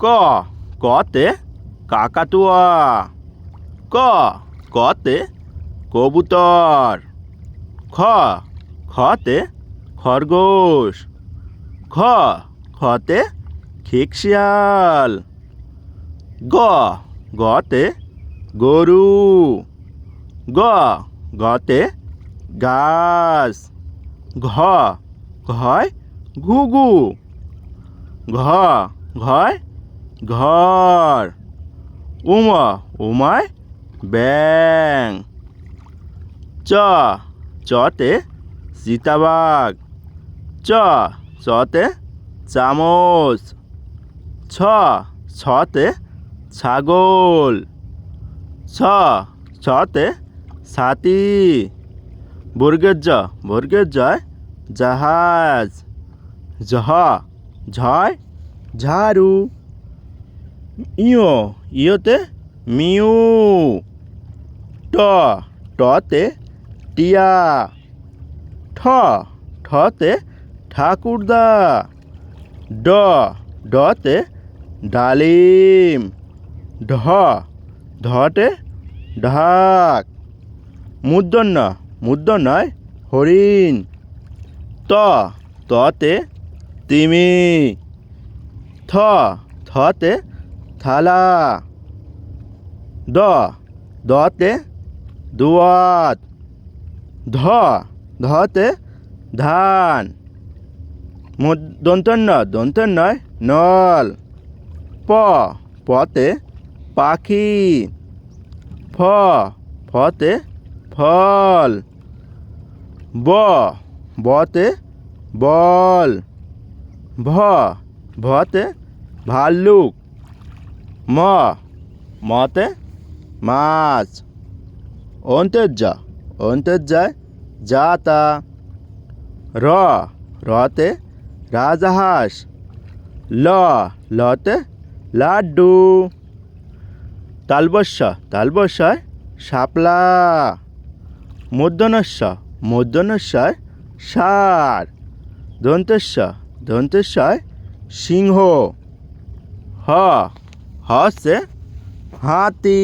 ক কতে কাকাতুয়া। ক কতে কবুতর। খ খতে খরগোশ। খ খতে খেকশিয়াল। গ গতে গরু। গ গতে গাছ। ঘ ঘয় ঘুঘু। ঘ ঘয় ঘর। উম উমায় ব্যাং। চ চতে চিতাবাঘ। চ চতে চামচ। ছ ছতে ছাগল। ছ ছতে ছাতি। বর্গের জয় জাহাজ। ঝ ঝয় ঝাড়ু। ইয় ইয়তে মিউ। ট টতে টিয়া। ঠ ঠতে ঠাকুরদা। ড ডতে ডালিম। ঢ ঢতে ঢাক। মূর্ধন্যয় হরিণ। ত ততে তিমি। থ থতে থালা। দ দতে দোয়াত। ধ ধতে ধান। দন্তন্যয় নল। প পতে পাখি। ফ ফতে ফল। ব বতে বল। ভ ভতে ভাল্লুক। ম মতে মাছ। অন্ত্যের যাতা। র রতে রাজহাঁস। ল লতে লাড্ডু। তালবস্যয় শাপলা। মূর্ধন্যয় ষাঁড়। দন্তেশ্বয় সিংহ। হ হস্যে হাতি।